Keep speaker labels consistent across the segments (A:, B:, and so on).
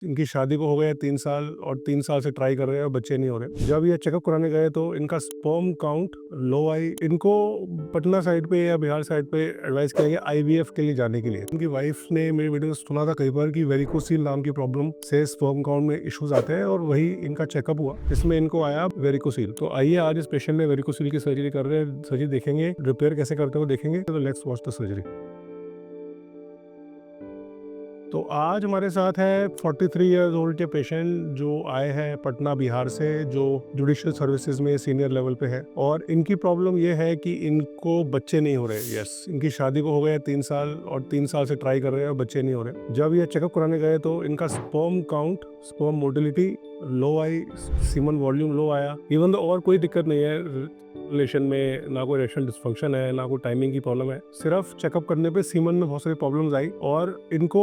A: इनकी शादी को हो गए 3 साल और 3 साल से ट्राई कर रहे हैं और बच्चे नहीं हो रहे। जब ये चेकअप कराने गए तो इनका स्पर्म काउंट लो आई। इनको पटना साइड पे या बिहार साइड पे एडवाइस किया गया आईवीएफ के लिए जाने के लिए। उनकी वाइफ ने मेरी वीडियो सुना था कई बार कि वेरिकोसील नाम की प्रॉब्लम से स्पर्म काउंट में इश्यूज आते हैं और वही इनका चेकअप हुआ, इसमें इनको आया वेरिकोसील। तो आइए आज इस पेशेंट ने वेरिकोसील की सर्जरी कर रहे हैं, सर्जरी देखेंगे, रिपेयर कैसे करते हो देखेंगे। तो लेट्स वॉच द सर्जरी। तो आज हमारे साथ है 43 ईयर्स ओल्ड के पेशेंट जो आए हैं पटना बिहार से, जो जुडिशियल सर्विसेज में सीनियर लेवल पे है और इनकी प्रॉब्लम ये है कि इनको बच्चे नहीं हो रहे। यस, इनकी शादी को हो गए 3 साल और 3 साल से ट्राई कर रहे हैं और बच्चे नहीं हो रहे। जब ये चेकअप कराने गए तो इनका स्पर्म काउंट, स्पर्म मोटिलिटी लो आई, सीमन वॉल्यूम लो आया। इवन तो और कोई दिक्कत नहीं है रिलेशन में, ना कोई इरेक्शन डिस्फंक्शन है, ना कोई टाइमिंग की प्रॉब्लम है। सिर्फ चेकअप करने पे सीमन में बहुत सारी प्रॉब्लम्स आई और इनको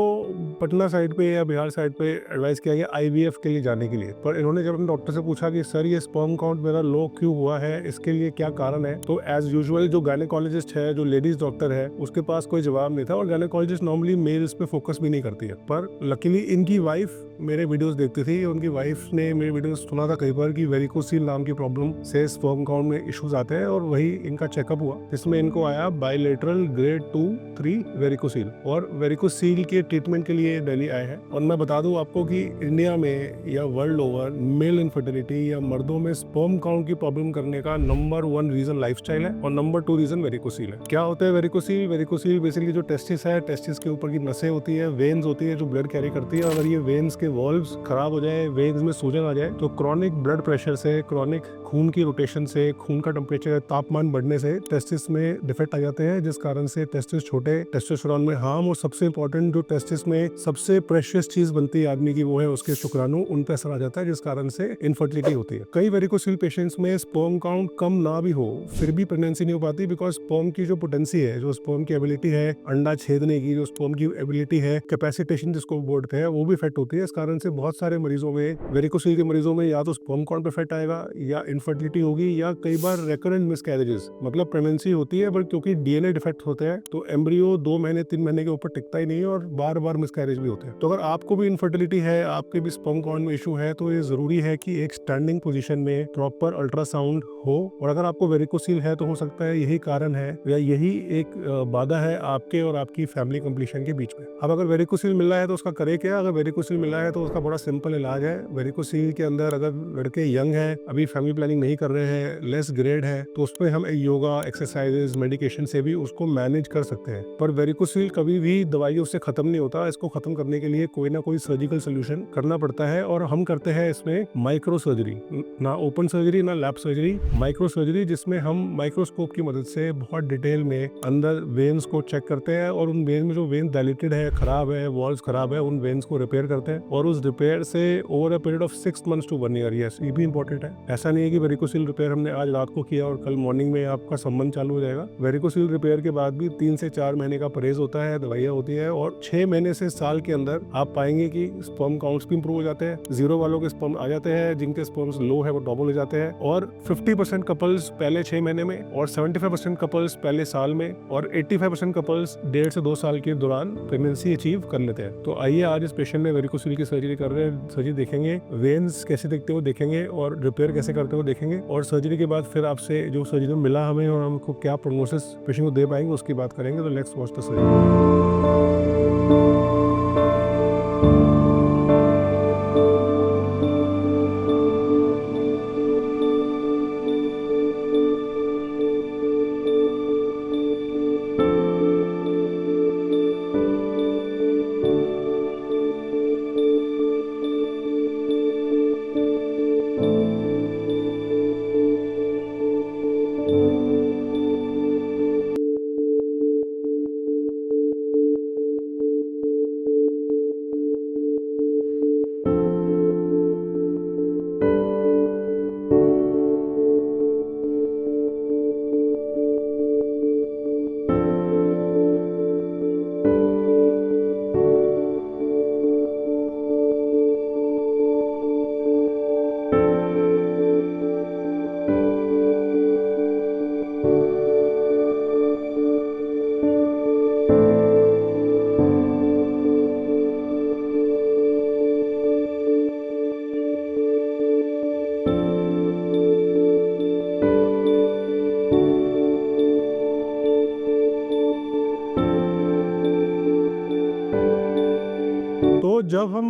A: पटना साइड पे या बिहार साइड पे एडवाइस किया गया आईवीएफ के लिए जाने के लिए। पर इन्होंने जब अपने डॉक्टर से पूछा कि सर ये स्पर्म काउंट मेरा लो क्यों हुआ है, इसके लिए क्या कारण है, तो एज यूजुअल जो गायनेकोलॉजिस्ट है, जो लेडीज डॉक्टर है, उसके पास कोई जवाब नहीं था। और गायनेकोलॉजिस्ट नॉर्मली मेल्स पे फोकस भी नहीं करती है। पर लकीली इनकी वाइफ मेरे वीडियोस देखती थी। उनकी वाइफ ने मेरे वीडियोस सुना था कई बार कि वेरिकोसील नाम की प्रॉब्लम से स्पर्म काउंट में इश्यूज आते हैं और वही इनका चेकअप हुआ, जिसमें इनको आया बायलेटरल ग्रेड 2-3 वेरिकोसील। और वेरिकोसील के ट्रीटमेंट के लिए दिल्ली आए हैं। और मैं बता दूं आपको कि इंडिया में या वर्ल्ड ओवर मेल इनफर्टिलिटी या मर्दों में स्पर्म काउंट की प्रॉब्लम करने का नंबर 1 रीजन लाइफस्टाइल है और नंबर 2 रीजन वेरिकोसील है। क्या होता है वेरिकोसील? वेरिकोसील बेसिकली जो टेस्टिस है, टेस्टिस के ऊपर की नसें होती है, वेन्स होती है जो ब्लड कैरी करती है। अगर ये वेन्स के वॉल्व्स खराब हो जाए, वेन्स में सूजन आ जाए, तो क्रॉनिक ब्लड प्रेशर से, क्रॉनिक खून की रोटेशन से, खून का टेम्परेचर, तापमान बढ़ने से टेस्टिस में डिफेक्ट आ जाते हैं, जिस कारण से टेस्टिस छोटे, टेस्टोस्टेरोन में हार्म। और सबसे इंपॉर्टेंट जो टेस्टिस में सबसे प्रेशियस चीज बनती है आदमी की, वो है उसके शुक्राणु, उन पर असर आ जाता है, जिस कारण से इनफर्टिलिटी होती है। कई वेरिकोसील पेशेंट्स में स्पर्म काउंट कम ना भी हो फिर भी प्रेगनेंसी नहीं हो पाती, बिकॉज स्पर्म की जो पोटेंसी है, जो स्पर्म की एबिलिटी है अंडा छेदने की, जो स्पर्म की एबिलिटी है, कैपेसिटेशन जिसको बोलते हैं, वो भी इफेक्ट होती है। इस कारण से बहुत सारे मरीजों में, वेरिकोसील के मरीजों में, या तो स्पर्म काउंट पे इफेक्ट आएगा या इनफर्टिलिटी होगी, या कई बार रेकरेंट मिसकैरेजेस, मतलब प्रेगनेंसी होती है बट क्योंकि डीएनए डिफेक्ट होते हैं तो एम्ब्रियो 2 महीने 3 महीने के ऊपर टिकता ही नहीं है और बार बार मिसकैरेज भी होते हैं। तो अगर आपको भी इनफर्टिलिटी है, आपके भी स्पर्म काउंट में इशू है, तो ये जरूरी है कि एक स्टैंडिंग पोजीशन में प्रॉपर अल्ट्रासाउंड हो। और अगर आपको वेरिकोसील है तो हो सकता है यही कारण है या यही एक बाधा है आपके और आपकी फैमिली कंप्लीशन के बीच में। अब अगर वेरिकोसील मिल रहा है तो उसका करे क्या? अगर वेरिकोसील मिला है तो उसका बड़ा सिंपल इलाज है। वेरिकोसील के अंदर अगर लड़के यंग हैं, अभी फैमिली प्लानिंग नहीं कर रहे हैं, लेस ग्रेड है, तो उस पर हम योगा, एक्सरसाइजेस, मेडिकेशन से भी उसको मैनेज कर सकते हैं। पर वेरिकोसील कभी भी दवाइयों से खत्म नहीं होता। इसको खत्म करने के लिए कोई ना कोई सर्जिकल सोल्यूशन करना पड़ता है और हम करते हैं इसमें माइक्रो सर्जरी, ना ओपन सर्जरी ना लैप सर्जरी, माइक्रो सर्जरी, जिसमें हम माइक्रोस्कोप की मदद से बहुत डिटेल में अंदर वेन्स को चेक करते हैं और उन वेन में जो वेन डायलेटेड है, खराब है, वॉल्व्स खराब है, उन वेन्स को रिपेयर करते हैं। और उस रिपेयर से over a period of 6 months to 1 year, yes, ये भी इंपॉर्टेंट है। ऐसा नहीं है कि वेरिकोसील रिपेयर हमने आज रात को किया और कल मॉर्निंग में आपका संबंध चालू हो जाएगा। वेरिकोसील रिपेयर के बाद भी 3 से 4 महीने का परहेज होता है, दवाइयाँ होती है और 6 महीने से साल के अंदर आप पाएंगे कि स्पर्म काउंट्स भी इंप्रूव हो जाते हैं। 0 वालों के स्पर्म आ जाते हैं, जिनके स्पर्म्स लो है वो डबल हो जाते हैं। और 50% कपल्स पहले 6 महीने में, और 75% कपल्स पहले साल में, और 85% कपल्स 1.5 से 2 साल के दौरान प्रेगनेंसी अचीव कर लेते हैं। तो आइए आज इस पेशेंट ने वेरिकोसील की सर्जरी कर रहे हैं, सर्जरी देखेंगे, वेन्स कैसे दिखते हो देखेंगे और रिपेयर कैसे करते हो देखेंगे। और सर्जरी के बाद फिर आपसे जो सर्जरी मिला हमें और हमको क्या प्रोग्नोसिस पेशेंट को दे पाएंगे उसकी बात करेंगे। तो let's watch the surgery.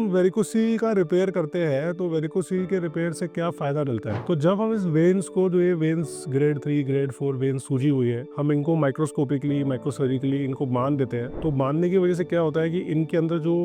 A: Varicocele का रिपेयर करते हैं तो वेरिकोसील के रिपेयर से क्या फायदा मिलता है? तो जब हम इस वेन्स को, जो ये वेन्स ग्रेड 3 ग्रेड 4 वेन्स सूजी हुई है, हम इनको माइक्रोस्कोपिकली माइक्रोसर्जिकली इनको बांध देते हैं, तो बांधने की वजह से क्या होता है कि इनके अंदर जो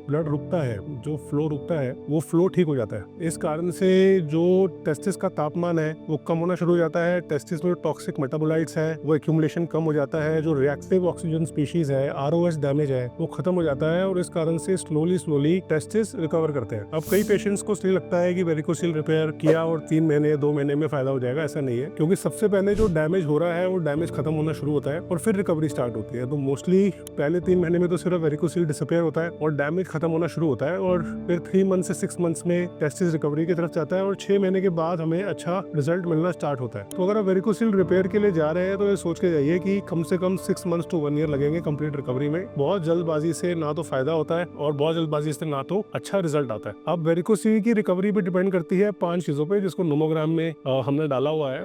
A: ब्लड रुकता है, जो फ्लो रुकता है, वो फ्लो ठीक हो जाता है। इस कारण से जो टेस्टिस का तापमान है वो कम होना शुरू हो जाता है। टेस्टिस में टॉक्सिक मेटाबोलाइट्स है वो एक्यूमुलेशन कम हो जाता है। जो रिएक्टिव ऑक्सीजन स्पीशीज है, ROS डैमेज है, वो खत्म हो जाता है और इस कारण से स्लोली टेस्टिस रिकवर करते हैं। अब कई पेशेंट्स को इसलिए लगता है कि वेरिकोसील रिपेयर किया और 3 महीने 2 महीने में फायदा हो जाएगा। ऐसा नहीं है, क्योंकि सबसे पहले जो डैमेज हो रहा है वो डैमेज खत्म होना शुरू होता है और फिर रिकवरी स्टार्ट होती है। तो मोस्टली पहले 3 महीने में तो सिर्फ वेरिकोसील डिसअपियर होता है और डैमेज खत्म होना शुरू होता है और फिर 3 मंथ से 6 मंथ्स में टेस्टिस रिकवरी की तरफ जाता है और 6 महीने के बाद हमें अच्छा रिजल्ट मिलना स्टार्ट होता है। तो अगर आप वेरिकोसील रिपेयर के लिए जा रहे हैं तो ये सोच के जाइए कि कम से कम 6 मंथ्स टू 1 ईयर लगेंगे कंप्लीट रिकवरी में। बहुत जल्दबाजी से ना तो फायदा होता है और बहुत जल्दबाजी से ना तो अच्छा रिजल्ट आता है। अब वेरिकोसील की रिकवरी भी डिपेंड करती है 5 चीजों पे, जिसको नोमोग्राम में हमने डाला हुआ है।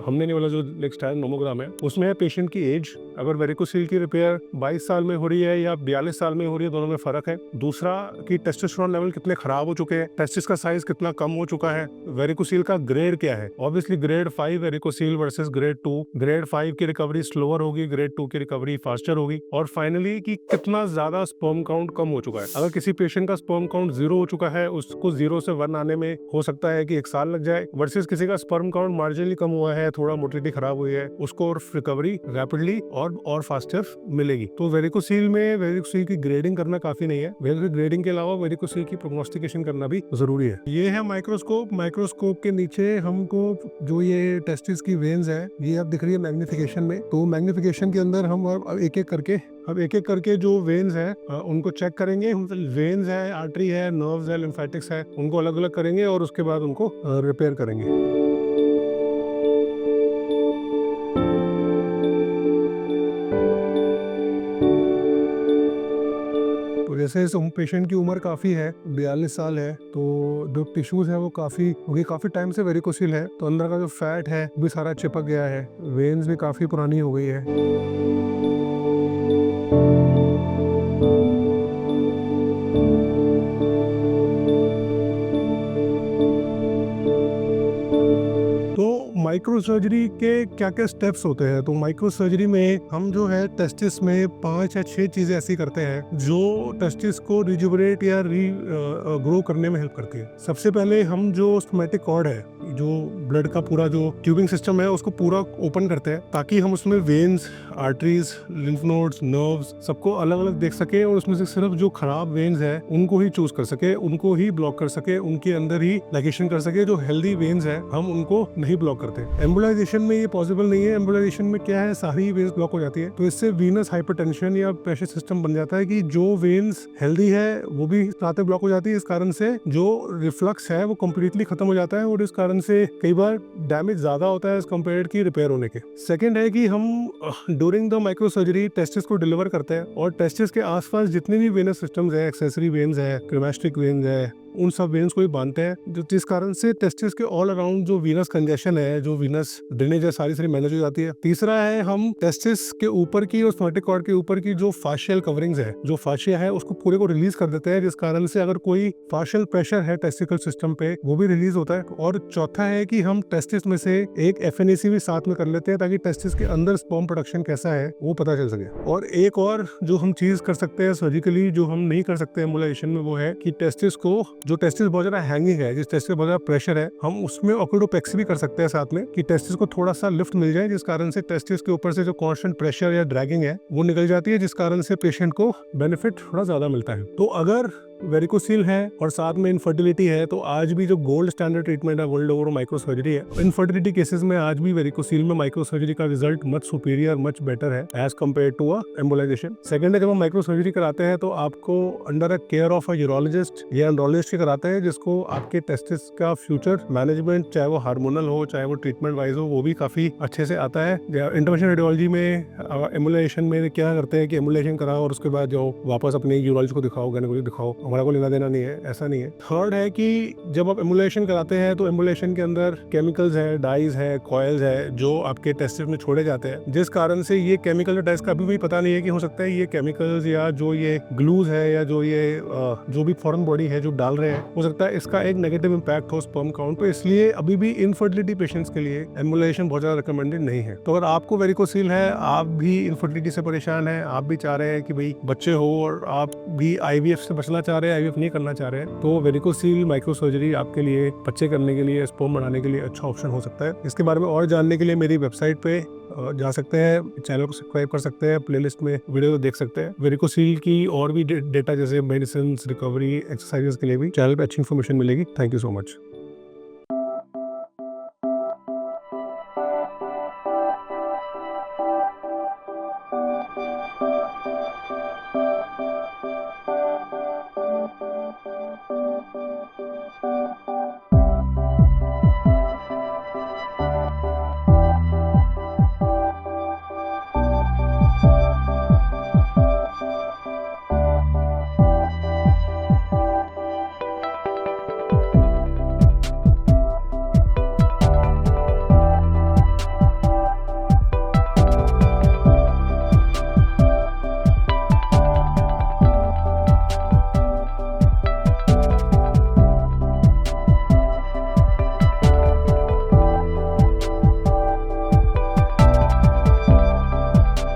A: हमने नहीं वाला जो नेक्स्ट है नोमोग्राम है, उसमें है पेशेंट की एज। अगर वेरिकोसील की रिपेयर 22 साल में हो रही है या 42 साल में हो रही है, दोनों में फर्क है। दूसरा कि टेस्टोस्टेरोन लेवल कितने खराब हो चुके हैं, टेस्टिस का साइज कितना कम हो चुका है, वेरिकोसील का ग्रेड क्या है। Obviously grade 5 varicocele versus grade 2, grade 5 की रिकवरी स्लोअर होगी, ग्रेड 2 की रिकवरी फास्टर होगी। और फाइनली कि कितना ज्यादा स्पर्म काउंट कम हो चुका है। अगर किसी पेशेंट का स्पर्म काउंट 0 हो चुका है, उसको 0 से 1 आने में हो सकता है कि 1 साल लग जाए, वर्सेस किसी का स्पर्म काउंट मार्जिनली कम हुआ है, थोड़ा मोटिलिटी खराब हुई है, उसको रिकवरी रैपिडली और फास्टर मिलेगी। तो वेरिकोसील में वेरिकोसील की ग्रेडिंग करना काफी नहीं है। ग्रेडिंग के अलावा वेरिकोसील की प्रोग्नोस्टिकेशन करना भी जरूरी है। ये है माइक्रोस्कोप। माइक्रोस्कोप के नीचे हमको जो ये टेस्टिस की वेन्स है, ये अब दिख रही है मैग्निफिकेशन में। तो मैग्निफिकेशन के अंदर हम अब एक एक करके जो वेन्स है उनको चेक करेंगे। वेन्स है, आर्टरी है, नर्व्स है, लिम्फेटिक्स है, उनको अलग अलग करेंगे और उसके बाद उनको रिपेयर करेंगे। जैसे इस पेशेंट की उम्र काफ़ी है, 42 साल है, तो जो टिश्यूज है वो काफ़ी टाइम से वेरिकोसील है, तो अंदर का जो फैट है भी सारा चिपक गया है, वेन्स भी काफ़ी पुरानी हो गई है। माइक्रो सर्जरी के क्या क्या स्टेप्स होते हैं? तो माइक्रो सर्जरी में हम जो है टेस्टिस में 5 या 6 चीजें ऐसी करते हैं जो टेस्टिस को रिजुवरेट या ग्रो करने में हेल्प करती है। सबसे पहले हम जो स्टोमेटिक कॉर्ड है, जो ब्लड का पूरा जो ट्यूबिंग सिस्टम है, उसको पूरा ओपन करते हैं ताकि हम उसमें veins, arteries, lymph nodes, nerves सबको अलग अलग देख सके और उसमें से सिर्फ जो खराब वेन्स है उनको ही चूज कर सके, उनको ही ब्लॉक कर सके, उनके अंदर ही लाइगेशन कर सके। जो हेल्दी वेन्स है हम उनको नहीं ब्लॉक करते। एम्बुलाइजेशन में ये पॉसिबल नहीं है। एम्बुलाइजेशन में क्या है, सारी वेन्स ब्लॉक हो जाती है, तो इससे वीनस हाइपरटेंशन या प्रेशर सिस्टम बन जाता है कि जो वेन्स हेल्दी है वो भी साथ में ब्लॉक हो जाती है। इस कारण से जो रिफ्लक्स है वो कम्प्लीटली खत्म हो जाता है और इस कारण से कई बार डैमेज ज्यादा होता है एज कम्पेयर की रिपेयर होने के। सेकेंड है कि हम during the micro surgery testis को डिलीवर करते हैं और टेस्टिस के आसपास जितने भी वेनस सिस्टम्स है, एक्सेसरी वेन्स है, क्रेमास्टिक वेन्स है, उन सब वेन्स को ही बांधते हैं, जिस कारण से टेस्टिस के ऑल अराउंड जो वीनस कंजेशन है, जो वीनस ड्रेनेज है, सारी मैनेज हो जाती है। तीसरा है हम टेस्टिस के ऊपर की और स्टोमेटिक कॉर्ड के ऊपर की जो फाशियल कवरिंग्स है, जो फाशिया है, उसको पूरे को रिलीज कर देते हैं, जिस कारण से अगर कोई फाशियल प्रेशर है टेस्टिकल सिस्टम पे वो भी रिलीज होता है। और चौथा है कि हम टेस्टिस में से एक FNAC भी साथ में कर लेते हैं ताकि टेस्टिस के अंदर स्पर्म प्रोडक्शन कैसा है वो पता चल सके। और एक और जो हम चीज कर सकते हैं सर्जिकली, जो हम नहीं कर सकते एम्बुलाइजेशन में, वो है कि टेस्टिस को, जो टेस्टिस बहुत ज्यादा हैंगिंग है, जिस टेस्टिस बहुत ज्यादा प्रेशर है, हम उसमें ऑक्यूडोपेक्सी भी कर सकते हैं साथ में, कि टेस्टिस को थोड़ा सा लिफ्ट मिल जाए, जिस कारण से टेस्टिस के ऊपर से जो कांस्टेंट प्रेशर या ड्रैगिंग है वो निकल जाती है, जिस कारण से पेशेंट को बेनिफिट थोड़ा ज्यादा मिलता है। तो अगर वेरिकोसील है और साथ में इनफर्टिलिटी है, तो आज भी जो गोल्ड स्टैंडर्ड ट्रीटमेंट है वर्ल्ड ओवर माइक्रो सर्जरी है। इनफर्टिलिटी केसेस में आज भी वेरिकोसील में माइक्रो सर्जरी का result much superior, much better है as compared to a embolisation. Second है, जब हम माइक्रो सर्जरी कराते हैं तो आपको under a care of a urologist या एंड्रोलॉजिस्ट के कराते हैं, जिसको आपके टेस्टिस का फ्यूचर मैनेजमेंट, चाहे वो हार्मोनल हो, चाहे वो ट्रीटमेंट वाइज हो, वो भी काफी अच्छे से आता है। इंटरवेंशनल रेडियोलॉजी में एम्बुलाइजेशन में क्या करते हैं कि एम्बुलाइजेशन कराओ और उसके बाद जाओ वापस अपने यूरोलॉजिस्ट को दिखाओ, गायनेकोलॉजिस्ट दिखाओ हमारा कोई लेना देना नहीं है, ऐसा नहीं है। थर्ड है कि जब आप एमुलेशन कराते हैं तो एमुलेशन के अंदर केमिकल्स है, डाइज है, कॉइल्स है जो आपके टेस्ट में छोड़े जाते हैं, जिस कारण से ये केमिकल टेस्ट का अभी भी पता नहीं है कि हो सकता है ये केमिकल्स या जो ये ग्लूज है या जो ये जो भी फॉरेन बॉडी है जो डाल रहे हैं, हो सकता है इसका एक नेगेटिव इम्पैक्ट हो स्पर्म काउंट पे। इसलिए अभी भी इनफर्टिलिटी पेशेंट्स के लिए एमुलेशन बहुत ज्यादा रिकमेंडेड नहीं है। तो अगर आपको वेरिकोसील है, आप भी इनफर्टिलिटी से परेशान है, आप भी चाह रहे हैं कि भाई बच्चे हो और आप भी आईवीएफ से बचना चाह रहे हैं, आईवीएफ नहीं करना चाह रहे हैं, तो वेरिकोसील माइक्रो सर्जरी आपके लिए बच्चे करने के लिए, स्पर्म बढ़ाने के लिए अच्छा ऑप्शन हो सकता है। इसके बारे में और जानने के लिए मेरी वेबसाइट पे जा सकते हैं, चैनल को सब्सक्राइब कर सकते हैं, प्लेलिस्ट में वीडियो को देख सकते हैं। वेरिकोसील की और भी डेटा जैसे मेडिसिन, रिकवरी, एक्सरसाइजेस के लिए भी चैनल पे अच्छी इन्फॉर्मेशन मिलेगी। Thank you so much.